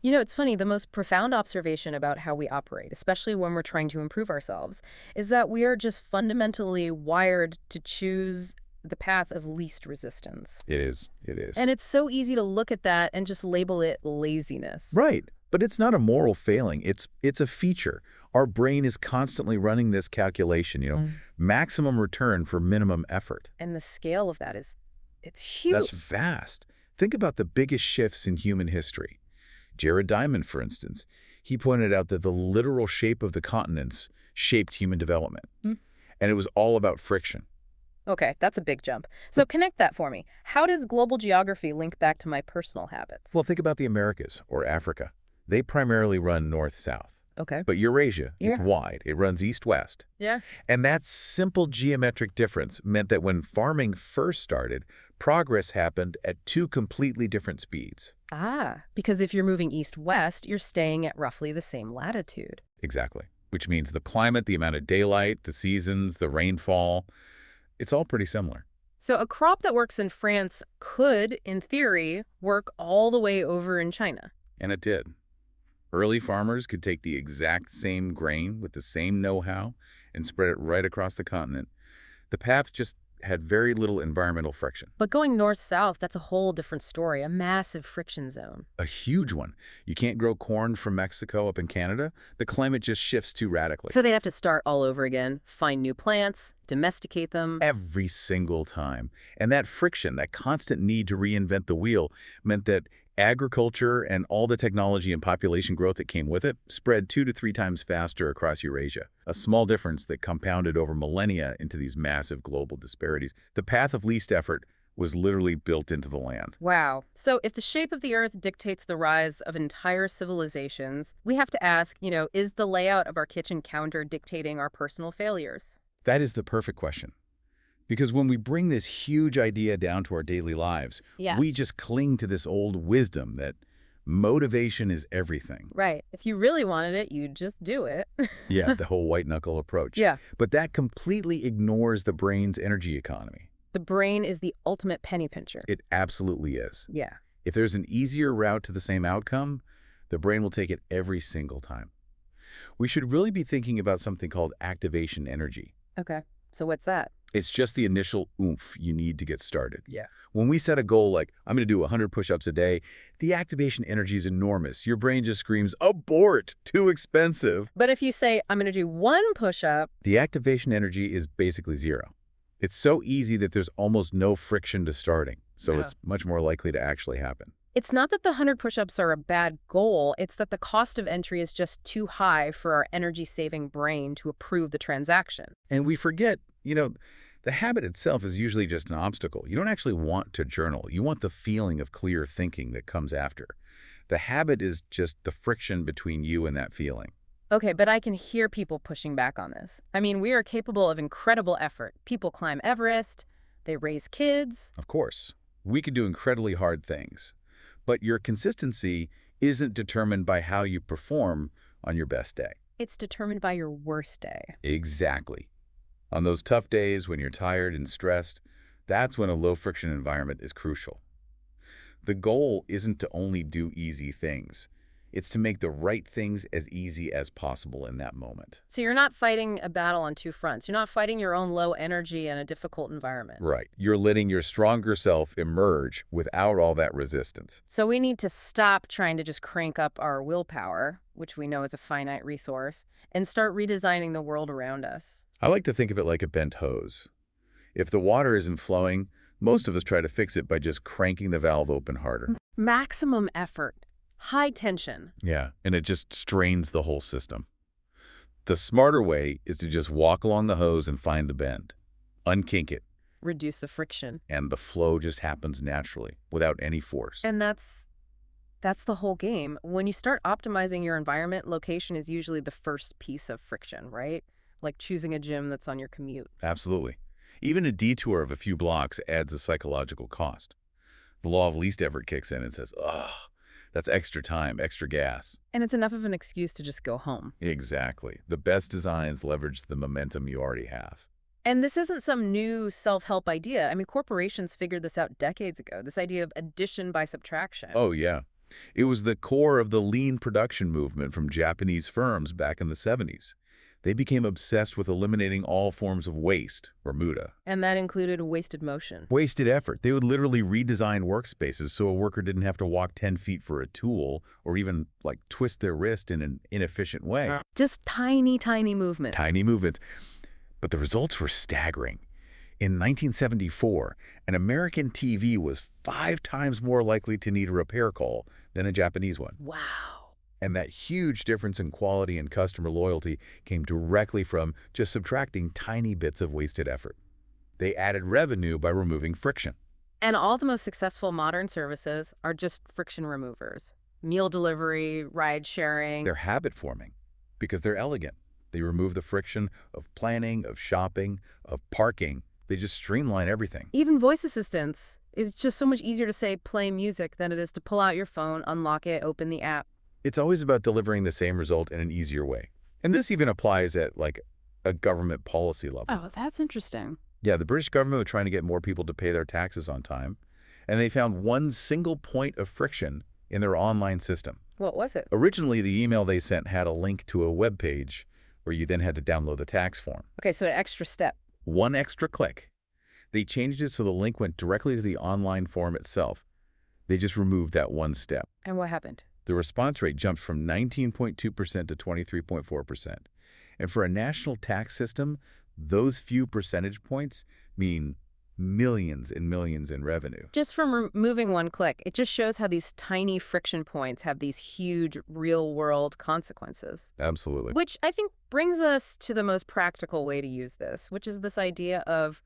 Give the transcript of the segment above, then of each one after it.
You know, it's funny, the most profound observation about how we operate, especially when we're trying to improve ourselves, is that we are just fundamentally wired to choose the path of least resistance. It is. It And is. it's so easy to look at that and just label it laziness. Right. But it's not a moral failing. It's a feature. Our brain is constantly running this calculation, maximum return for minimum effort. And the scale of that is, it's That's huge. vast. Think about the biggest shifts in human history. Jared Diamond, for instance, he pointed out that the literal shape of the continents shaped human development. Hmm. And it was all about friction. Okay, that's a big jump. So connect that for me. How does global geography link back to my personal habits? Well, think about the Americas or Africa. They primarily run north-south. Okay. But Eurasia, it's Yeah. wide. It runs east-west. Yeah. And that simple geometric difference meant that when farming first started, progress happened at two completely different speeds. Ah, because if you're moving east-west, you're staying at roughly the same latitude. Exactly. Which means the climate, the amount of daylight, the seasons, the rainfall, it's all pretty similar. So a crop that works in France could, in theory, work all the way over in China. And it did. Early farmers could take the exact same grain with the same know-how and spread it right across the continent. The path just had very little environmental friction. But going north-south, that's a whole different story, a massive friction zone. A huge one. You can't grow corn from Mexico up in Canada. The climate just shifts too radically. So they'd have to start all over again, find new plants, domesticate them. Every single time. And that friction, that constant need to reinvent the wheel, meant that agriculture and all the technology and population growth that came with it spread 2 to 3 times faster across Eurasia. A small difference that compounded over millennia into these massive global disparities. The path of least effort was literally built into the land. Wow. So if the shape of the Earth dictates the rise of entire civilizations, we have to ask, is the layout of our kitchen counter dictating our personal failures? That is the perfect question. Because when we bring this huge idea down to our daily lives, Yeah. we just cling to this old wisdom that motivation is everything. Right. If you really wanted it, you'd just do it. Yeah, the whole white knuckle approach. Yeah. But that completely ignores the brain's energy economy. The brain is the ultimate penny pincher. It absolutely is. Yeah. If there's an easier route to the same outcome, the brain will take it every single time. We should really be thinking about something called activation energy. Okay. So what's that? It's just the initial oomph you need to get started. Yeah. When we set a goal like, I'm going to do 100 push-ups a day, the activation energy is enormous. Your brain just screams, abort, too expensive. But if you say, I'm going to do 1 push-up, The activation energy is basically zero. It's so easy that there's almost no friction to starting, so Yeah. it's much more likely to actually happen. it's not that the 100 push-ups are a bad goal. It's that the cost of entry is just too high for our energy-saving brain to approve the transaction. And we forget, the habit itself is usually just an obstacle. You don't actually want to journal. You want the feeling of clear thinking that comes after. The habit is just the friction between you and that feeling. Okay, but I can hear people pushing back on this. I mean, we are capable of incredible effort. People climb Everest, they raise kids. Of course, we can do incredibly hard things, but your consistency isn't determined by how you perform on your best day. It's determined by your worst day. Exactly. On those tough days when you're tired and stressed, that's when a low-friction environment is crucial. The goal isn't to only do easy things. It's to make the right things as easy as possible in that moment. So you're not fighting a battle on 2 fronts. You're not fighting your own low energy in a difficult environment. Right. You're letting your stronger self emerge without all that resistance. So we need to stop trying to just crank up our willpower, which we know is a finite resource, and start redesigning the world around us. I like to think of it like a bent hose. If the water isn't flowing, most of us try to fix it by just cranking the valve open harder. Maximum effort, high tension. Yeah, and it just strains the whole system. The smarter way is to just walk along the hose and find the bend. Unkink it, Reduce the friction. and the flow just happens naturally, without any force. And that's the whole game. When you start optimizing your environment, location is usually the first piece of friction, right? Like choosing a gym that's on your commute. Absolutely. Even a detour of a few blocks adds a psychological cost. The law of least effort kicks in and says, ugh, that's extra time, extra gas. And it's enough of an excuse to just go home. Exactly. The best designs leverage the momentum you already have. And this isn't some new self-help idea. I mean, corporations figured this out decades ago, this idea of addition by subtraction. Oh, yeah. It was the core of the lean production movement from Japanese firms back in the 70s. They became obsessed with eliminating all forms of waste, or muda. And that included wasted motion. Wasted effort. They would literally redesign workspaces so a worker didn't have to walk 10 feet for a tool or even, like, twist their wrist in an inefficient way. Just tiny, tiny movements. Tiny movements. But the results were staggering. In 1974, an American TV was 5 times more likely to need a repair call than a Japanese one. Wow. And that huge difference in quality and customer loyalty came directly from just subtracting tiny bits of wasted effort. They added revenue by removing friction. And all the most successful modern services are just friction removers. Meal delivery, ride sharing. They're habit forming because they're elegant. They remove the friction of planning, of shopping, of parking. They just streamline everything. Even voice assistants. It's just so much easier to say play music than it is to pull out your phone, unlock it, open the app. It's always about delivering the same result in an easier way. And this even applies at, like, a government policy level. Oh, that's interesting. Yeah, the British government was trying to get more people to pay their taxes on time, and they found one single point of friction in their online system. What was it? Originally, the email they sent had a link to a web page where you then had to download the tax form. Okay, so an extra step. One extra click. They changed it so the link went directly to the online form itself. They just removed that one step. And what happened? The response rate jumped from 19.2% to 23.4%. And for a national tax system, those few percentage points mean millions and millions in revenue. Just from removing one click, it just shows how these tiny friction points have these huge real-world consequences. Absolutely. Which I think brings us to the most practical way to use this, which is this idea of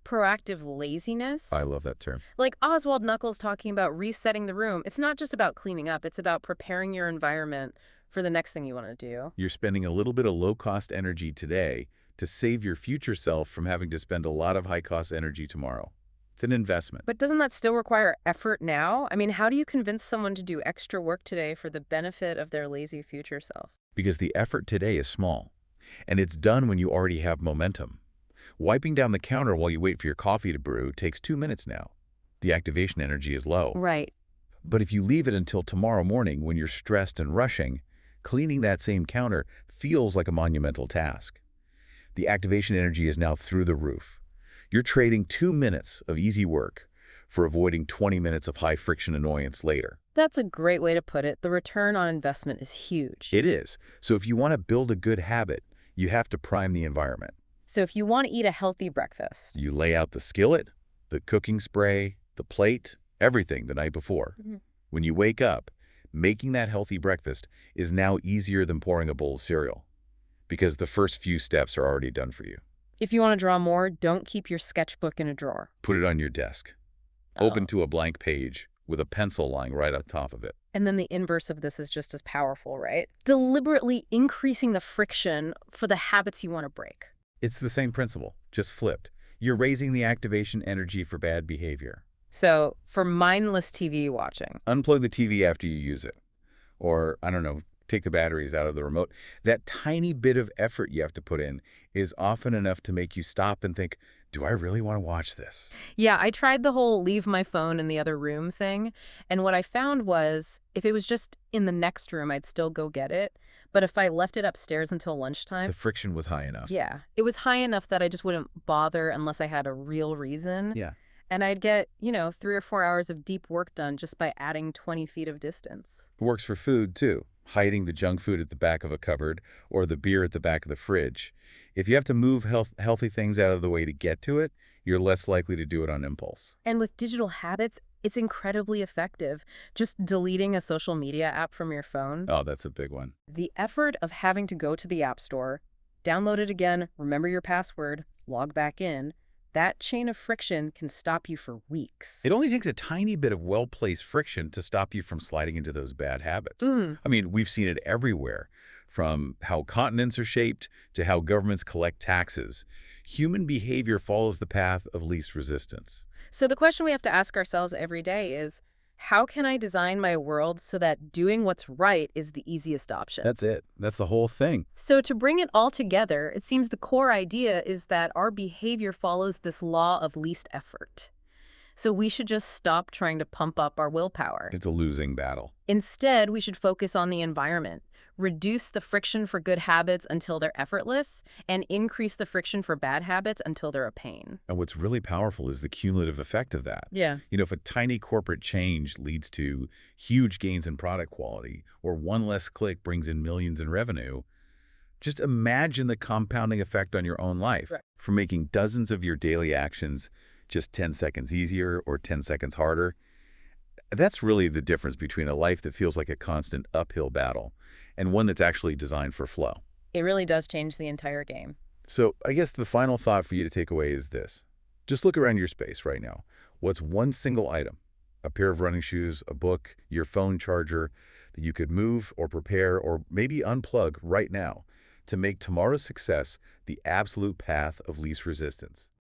proactive laziness. I love that term. Like Oswald Knuckles talking about resetting the room. It's not just about cleaning up. It's about preparing your environment for the next thing you want to do. You're spending a little bit of low-cost energy today to save your future self from having to spend a lot of high-cost energy tomorrow. It's an investment. But doesn't that still require effort now? I mean, how do you convince someone to do extra work today for the benefit of their lazy future self? Because the effort today is small, and it's done when you already have momentum. Wiping down the counter while you wait for your coffee to brew takes 2 minutes now. The activation energy is low. Right. But if you leave it until tomorrow morning when you're stressed and rushing, cleaning that same counter feels like a monumental task. The activation energy is now through the roof. You're trading 2 minutes of easy work for avoiding 20 minutes of high-friction annoyance later. That's a great way to put it. The return on investment is huge. It is. So if you want to build a good habit, you have to prime the environment. So if you want to eat a healthy breakfast, You lay out the skillet, the cooking spray, the plate, everything the night before. When you wake up, making that healthy breakfast is now easier than pouring a bowl of cereal because the first few steps are already done for you. if you want to draw more, don't keep your sketchbook in a drawer. Put it on your desk, open to a blank page with a pencil lying right on top of it. And then the inverse of this is just as powerful, right? Deliberately increasing the friction for the habits you want to break. It's the same principle, just flipped. You're raising the activation energy for bad behavior. So for mindless TV watching, Unplug the TV after you use it. Or, I don't know, take the batteries out of the remote. That tiny bit of effort you have to put in is often enough to make you stop and think, do I really want to watch this? yeah, I tried the whole leave my phone in the other room thing. And what I found was if it was just in the next room, I'd still go get it. But if I left it upstairs until lunchtime, The friction was high enough. yeah, it was high enough that I just wouldn't bother unless I had a real reason. Yeah. And I'd get, 3 or 4 hours of deep work done just by adding 20 feet of distance. Works for food, too. Hiding the junk food at the back of a cupboard or the beer at the back of the fridge. If you have to move healthy things out of the way to get to it, you're less likely to do it on impulse. And with digital habits, it's incredibly effective. Just deleting a social media app from your phone. Oh, that's a big one. The effort of having to go to the App Store, download it again, remember your password, log back in, that chain of friction can stop you for weeks. It only takes a tiny bit of well-placed friction to stop you from sliding into those bad habits. I mean, we've seen it everywhere, from how continents are shaped to how governments collect taxes. Human behavior follows the path of least resistance. So the question we have to ask ourselves every day is, how can I design my world so that doing what's right is the easiest option? That's it. That's the whole thing. So to bring it all together, it seems the core idea is that our behavior follows this law of least effort. So we should just stop trying to pump up our willpower. It's a losing battle. Instead, we should focus on the environment, reduce the friction for good habits until they're effortless, and increase the friction for bad habits until they're a pain. And what's really powerful is the cumulative effect of that. Yeah. If a tiny corporate change leads to huge gains in product quality, or one less click brings in millions in revenue, just imagine the compounding effect on your own life. Right. From making dozens of your daily actions just 10 seconds easier or 10 seconds harder. That's really the difference between a life that feels like a constant uphill battle and one that's actually designed for flow. It really does change the entire game. So I guess the final thought for you to take away is this. Just look around your space right now. What's one single item, a pair of running shoes, a book, your phone charger, that you could move or prepare or maybe unplug right now to make tomorrow's success the absolute path of least resistance?